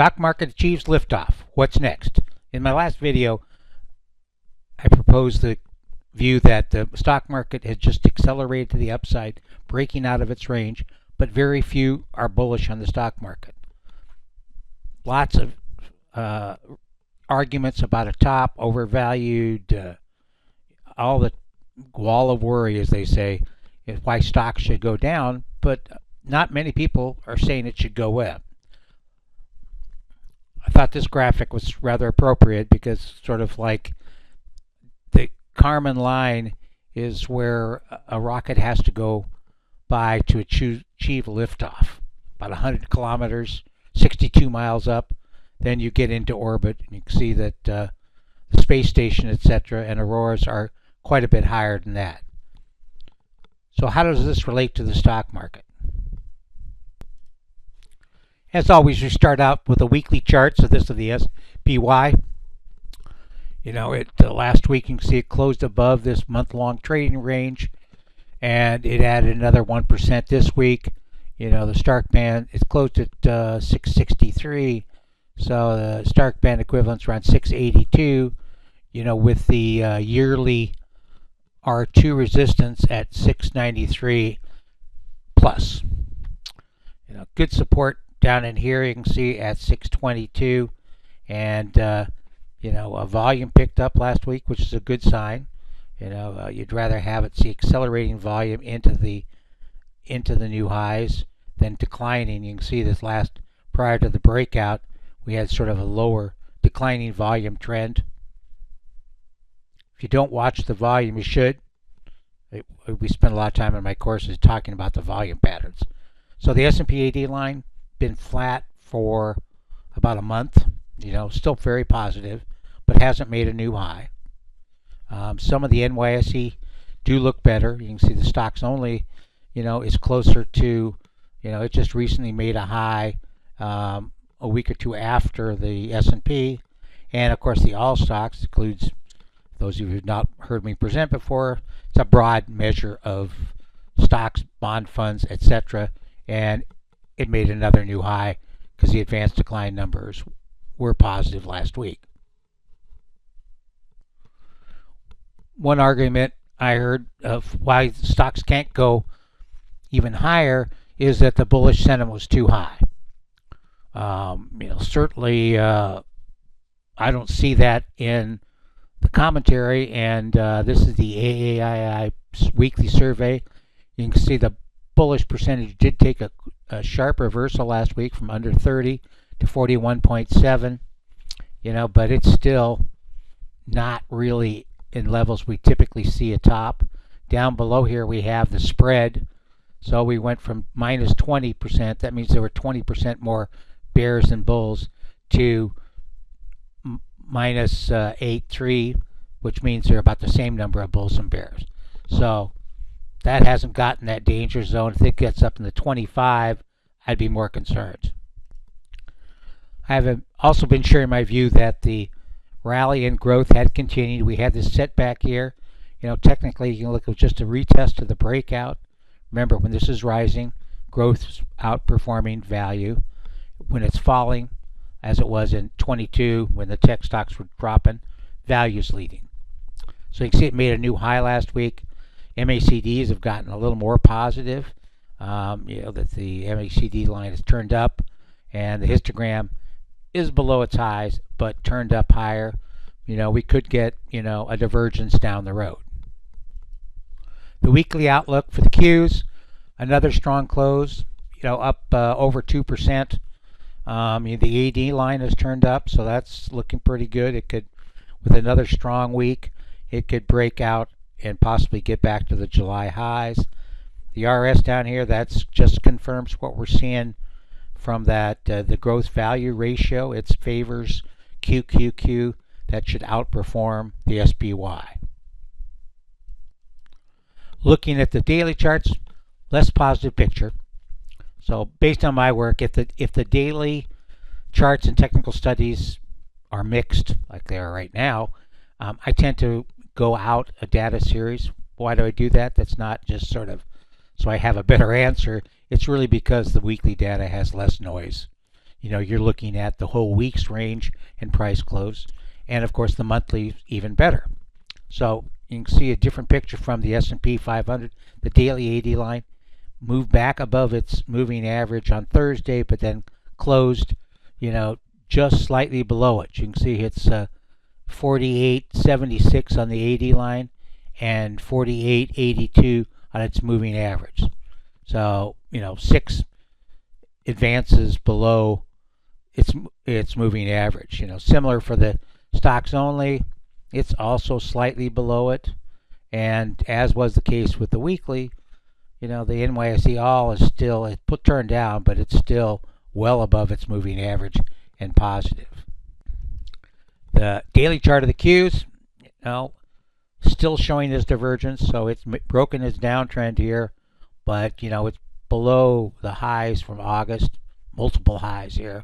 Stock market achieves liftoff. What's next? In my last video, I proposed the view that the stock market has just accelerated to the upside, breaking out of its range, but very few are bullish on the stock market. Lots of arguments about a top, overvalued, all the wall of worry, as they say, is why stocks should go down, but not many people are saying it should go up. I thought this graphic was rather appropriate because sort of like the Kármán line is where a rocket has to go by to achieve liftoff. About 100 kilometers, 62 miles up, then you get into orbit, and you can see that the space station, etc., and auroras are quite a bit higher than that. So how does this relate to the stock market? As always, we start out with a weekly chart. So this is the SPY. You know, last week you can see it closed above this month-long trading range, and it added another 1% this week. You know, the Stark band is closed at 663, so the Stark band equivalent's around 682. You know, with the yearly R2 resistance at 693 plus. You know, good support down in here. You can see at 622, and you know, a volume picked up last week, which is a good sign. You know, you'd rather have it see accelerating volume into the new highs than declining. You can see this prior to the breakout, we had sort of a lower declining volume trend. If you don't watch the volume, you should. We spend a lot of time in my courses talking about the volume patterns. So the S&P 80 line been flat for about a month. You know, still very positive, but hasn't made a new high. Some of the NYSE do look better. You can see the stocks only, you know, is closer to, you know, it just recently made a high a week or two after the S&P, and of course the all stocks includes those of you who have not heard me present before. It's a broad measure of stocks, bond funds, etc., and it made another new high because the advanced decline numbers were positive last week. One argument I heard of why stocks can't go even higher is that the bullish sentiment was too high. You know, certainly I don't see that in the commentary, and this is the AAII weekly survey. You can see the bullish percentage did take a sharp reversal last week from under 30 to 41.7, you know, but it's still not really in levels we typically see a top. Down below here we have the spread. So we went from minus 20%, that means there were 20% more bears than bulls, to minus 8.3, which means there are about the same number of bulls and bears. So that hasn't gotten that danger zone. If it gets up in the 25, I'd be more concerned. I have also been sharing my view that the rally and growth had continued. We had this setback here. You know, technically you can look at just a retest of the breakout. Remember, when this is rising, growth's outperforming value. When it's falling, as it was in 22 when the tech stocks were dropping, value's leading. So you can see it made a new high last week. MACDs have gotten a little more positive. You know, that the MACD line is turned up, and the histogram is below its highs but turned up higher. You know, we could get, you know, a divergence down the road. The weekly outlook for the Qs, another strong close, you know, up over 2%. The AD line is turned up, so that's looking pretty good. It could, with another strong week, it could break out and possibly get back to the July highs. The RS down here, that's just confirms what we're seeing from that the growth value ratio. It favors QQQ. That should outperform the SPY. Looking at the daily charts, less positive picture. So based on my work, if the daily charts and technical studies are mixed, like they are right now, I tend to go out a data series. Why do I do that? That's not just sort of so I have a better answer. It's really because the weekly data has less noise. you're looking at the whole week's range and price close. And of course, the monthly even better. So you can see a different picture from the S&P 500. The daily AD line moved back above its moving average on Thursday, but then closed, just slightly below it. You can see it's 48.76 on the AD line and 48.82 on its moving average. So, 6 advances below its moving average. Similar for the stocks only, it's also slightly below it. And as was the case with the weekly, the NYSE all is still, turned down, but it's still well above its moving average and positive. The daily chart of the Qs, still showing this divergence, so it's broken its downtrend here, but it's below the highs from August, multiple highs here.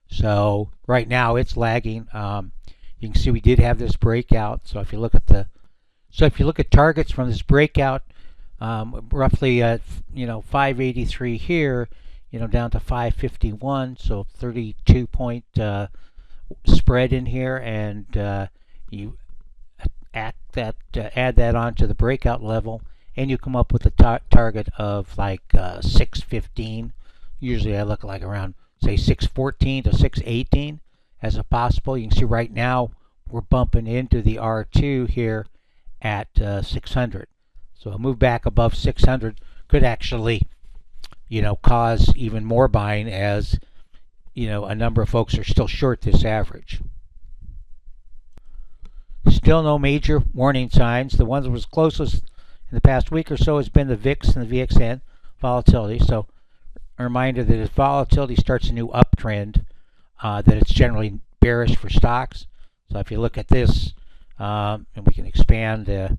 So right now it's lagging. You can see we did have this breakout. So if you look at targets from this breakout, roughly at 583 here, down to 551, so 32 point spread in here, and you add that onto the breakout level, and you come up with a target of like 615. Usually I look like around say 614 to 618 as a possible. You can see right now we're bumping into the R2 here at 600. So a move back above 600 could actually, cause even more buying, as a number of folks are still short this average. Still no major warning signs. The one that was closest in the past week or so has been the VIX and the VXN volatility. So a reminder that if volatility starts a new uptrend, that it's generally bearish for stocks. So if you look at this, and we can expand the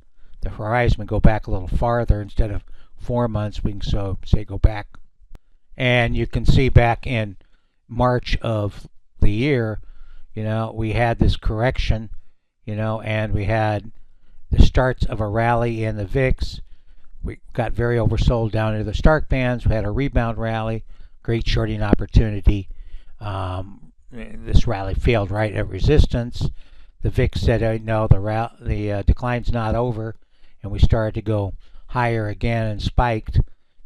horizon and go back a little farther, instead of 4 months, we can say go back. And you can see back in March of the year, we had this correction, and we had the starts of a rally in the VIX. We got very oversold down into the Stark bands. We had a rebound rally, great shorting opportunity. This rally failed right at resistance. The VIX said, no, the decline's not over, and we started to go higher again and spiked,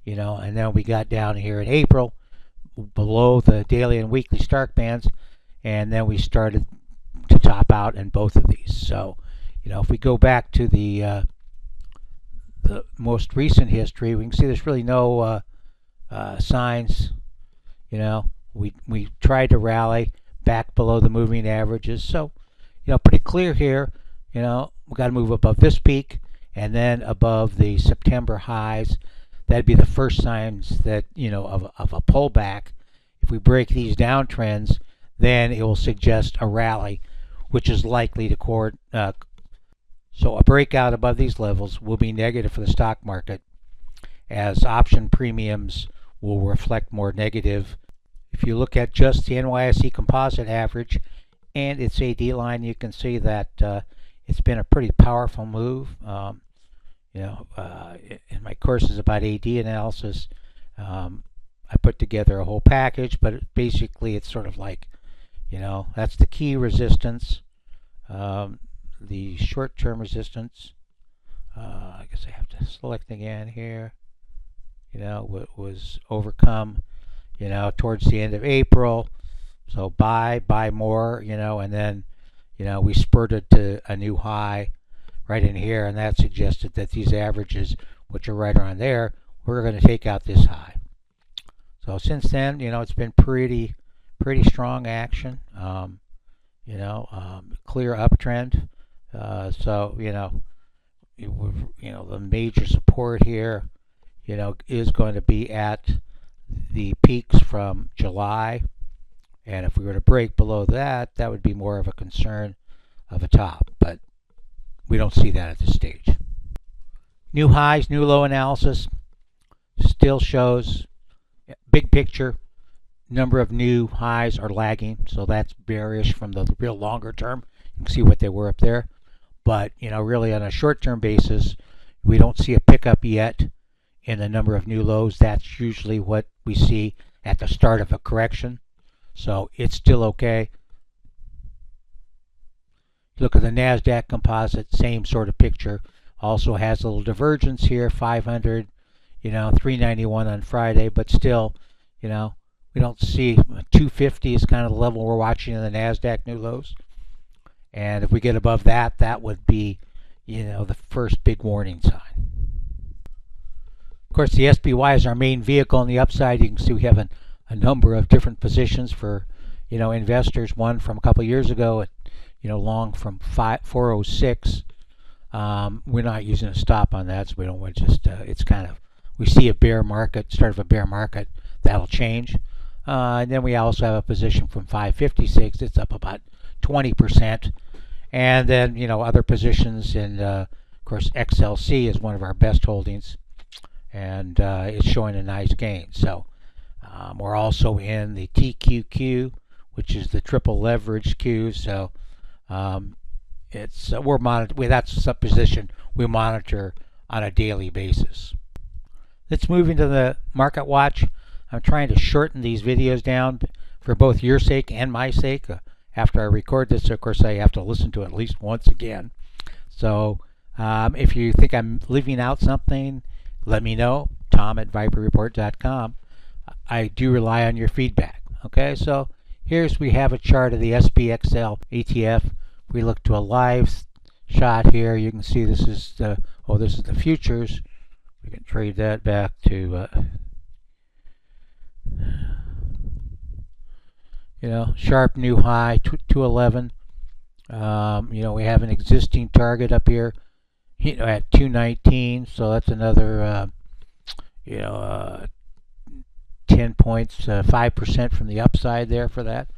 and then we got down here in April below the daily and weekly Stark bands, and then we started to top out in both of these. So, if we go back to the most recent history, we can see there's really no signs. We tried to rally back below the moving averages, so pretty clear here. We got to move above this peak and then above the September highs. That'd be the first signs that of a pullback. If we break these downtrends, then it will suggest a rally, which is likely to so a breakout above these levels will be negative for the stock market, as option premiums will reflect more negative. If you look at just the NYSE composite average and its AD line, you can see that it's been a pretty powerful move. In my courses about AD analysis, I put together a whole package, but basically it's sort of like, that's the key resistance. The short-term resistance, I guess I have to select again here, was overcome, towards the end of April. So buy more, and then, we spurted to a new high right in here, and that suggested that these averages, which are right around there, we're going to take out this high. So since then, it's been pretty strong action, clear uptrend. So the major support here, is going to be at the peaks from July, and if we were to break below that, that would be more of a concern of a top, but we don't see that at this stage. New highs, new low analysis still shows big picture. Number of new highs are lagging, so that's bearish from the real longer term. You can see what they were up there. But, really on a short-term basis, we don't see a pickup yet in the number of new lows. That's usually what we see at the start of a correction. So it's still okay. Look at the NASDAQ composite, same sort of picture. Also has a little divergence here, 500, 391 on Friday, but still, we don't see 250 is kind of the level we're watching in the NASDAQ new lows. And if we get above that, that would be, the first big warning sign. Of course, the SPY is our main vehicle on the upside. You can see we have a number of different positions for, investors. One from a couple of years ago at, long from 406. We're not using a stop on that, so we don't want to just, it's kind of, we see a bear market, start of a bear market, that'll change. And then we also have a position from 556, it's up about 20%. And then, other positions, and of course, XLC is one of our best holdings, and it's showing a nice gain. So we're also in the TQQ, which is the triple leverage Q. So it's that's a position we monitor on a daily basis. Let's move into the market watch. I'm trying to shorten these videos down for both your sake and my sake. After I record this, of course, I have to listen to it at least once again. So if you think I'm leaving out something, let me know. Tom at viperreport.com. I do rely on your feedback. Okay, so we have a chart of the SPXL ETF. We look to a live shot here. You can see this is the futures. We can trade that back to sharp new high 211. We have an existing target up here, at 219. So that's another 10 points, 5% from the upside there for that.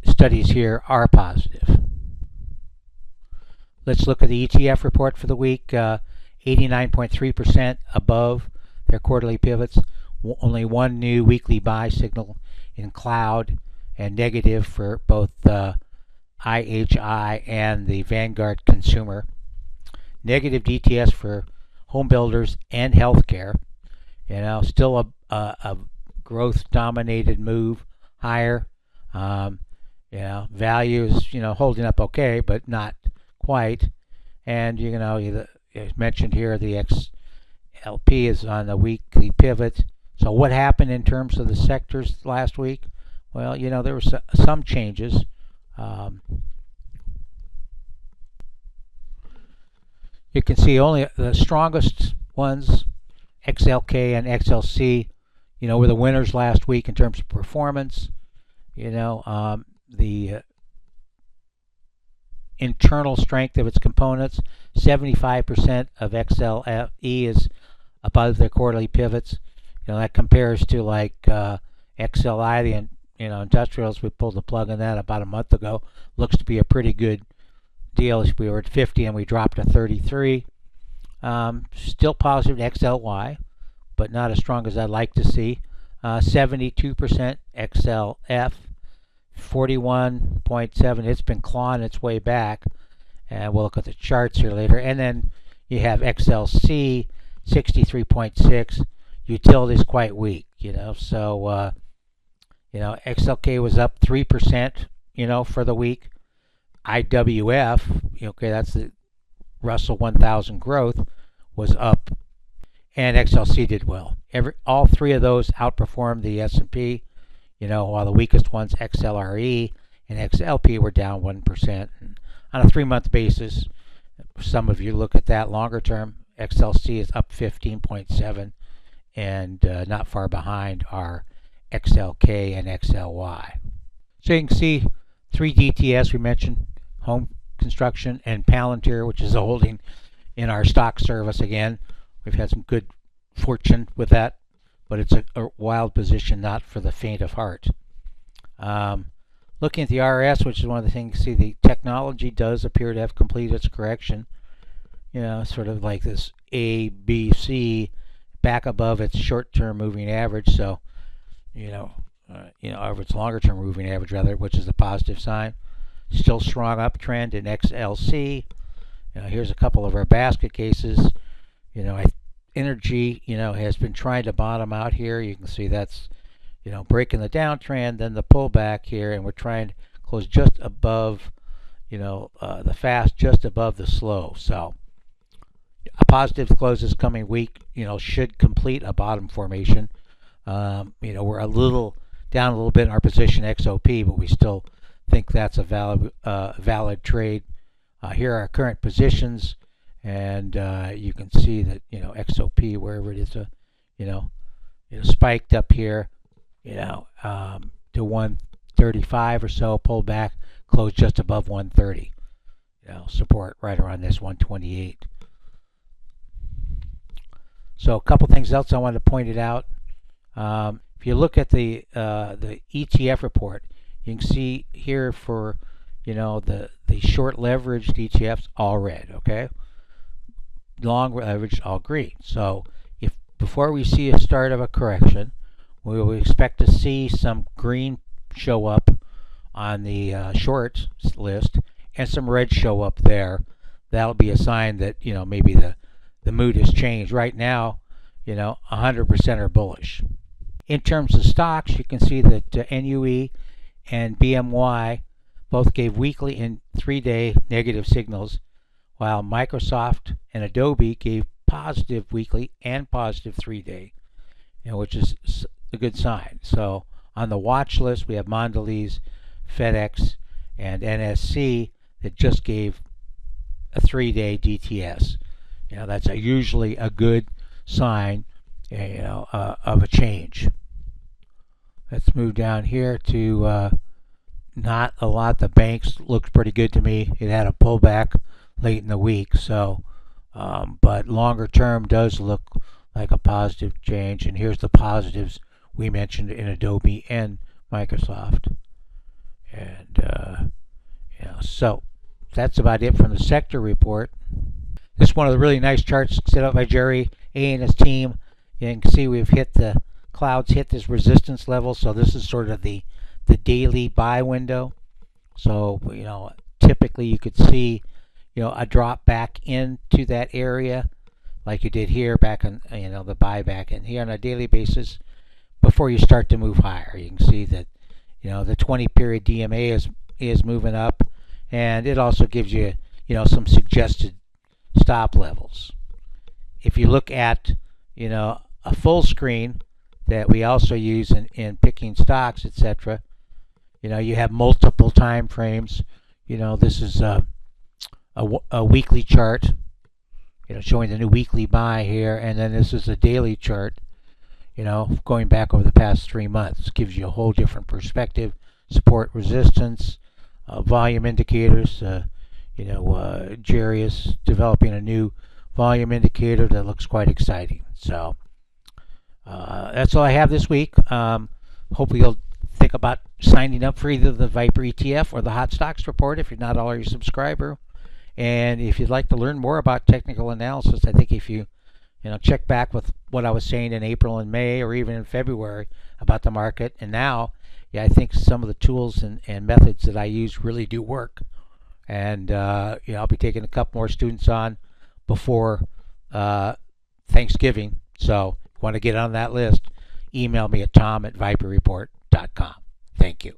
Studies here are positive. Let's look at the ETF report for the week. 89.3% above their quarterly pivots. Only one new weekly buy signal in cloud, and negative for both IHI and the Vanguard Consumer. Negative DTS for home builders and healthcare. Still a growth-dominated move higher. Value is holding up okay, but not quite. And as mentioned here, the XLP is on the weekly pivot. So what happened in terms of the sectors last week? Well, there were some changes. You can see only the strongest ones, XLK and XLC, were the winners last week in terms of performance. The internal strength of its components, 75% of XLE is above their quarterly pivots. That compares to like XLI, the industrials. We pulled the plug on that about a month ago. Looks to be a pretty good deal. We were at 50 and we dropped to 33. Still positive XLY, but not as strong as I'd like to see. 72% XLF, 41.7. It's been clawing its way back, and we'll look at the charts here later. And then you have XLC, 63.6. Utilities quite weak, So XLK was up 3%, for the week. IWF, that's the Russell 1000 growth, was up, and XLC did well. All three of those outperformed the S&P, while the weakest ones, XLRE and XLP, were down 1%. And on a 3-month basis, some of you look at that longer term, XLC is up 15.7, and not far behind are XLK and XLY. So you can see 3 DTS we mentioned, home construction, and Palantir, which is a holding in our stock service again. We've had some good fortune with that, but it's a wild position, not for the faint of heart. Looking at the RS, which is one of the things, see the technology does appear to have completed its correction. Sort of like this A, B, C, back above its short-term moving average. So, over its longer-term moving average rather, which is a positive sign. Still strong uptrend in XLC. Here's a couple of our basket cases. Energy, has been trying to bottom out here. You can see that's, breaking the downtrend, then the pullback here, and we're trying to close just above, the fast just above the slow. So a positive close this coming week, should complete a bottom formation. We're a little down a little bit in our position XOP, but we still think that's a valid trade. Here are our current positions, and you can see that XOP, wherever it is, spiked up here, to 135 or so, pulled back, closed just above 130. Support right around this 128. So a couple things else I wanted to point it out. If you look at the ETF report, you can see here for the short leveraged ETFs, all red. Okay, long leveraged, all green. So if before we see a start of a correction, we will expect to see some green show up on the short list and some red show up there. That'll be a sign that maybe the mood has changed. Right now, 100% are bullish. In terms of stocks, you can see that NUE and BMY both gave weekly and 3-day negative signals, while Microsoft and Adobe gave positive weekly and positive 3-day, which is a good sign. So on the watch list, we have Mondelez, FedEx, and NSC that just gave a 3-day DTS. That's usually a good sign, of a change. Let's move down here to not a lot. The banks looked pretty good to me. It had a pullback late in the week, so but longer term does look like a positive change. And here's the positives we mentioned in Adobe and Microsoft. And so that's about it from the sector report. This is one of the really nice charts set up by Jerry A and his team. You can see we've hit the clouds, hit this resistance level. So this is sort of the daily buy window. So typically you could see a drop back into that area, like you did here, back on the buyback in here on a daily basis before you start to move higher. You can see that the 20 period DMA is moving up, and it also gives you some suggested stop levels. If you look at a full screen that we also use in picking stocks, etc., you have multiple time frames. This is a weekly chart, showing the new weekly buy here, and then this is a daily chart, going back over the past 3 months. Gives you a whole different perspective. Support, resistance, volume indicators. Jerry is developing a new volume indicator that looks quite exciting. So that's all I have this week. Hopefully you'll think about signing up for either the Viper ETF or the Hot Stocks Report if you're not already a subscriber. And if you'd like to learn more about technical analysis, I think if you check back with what I was saying in April and May, or even in February about the market, and now, I think some of the tools and methods that I use really do work. And I'll be taking a couple more students on before Thanksgiving. So if you want to get on that list, email me at tom@viperreport.com. Thank you.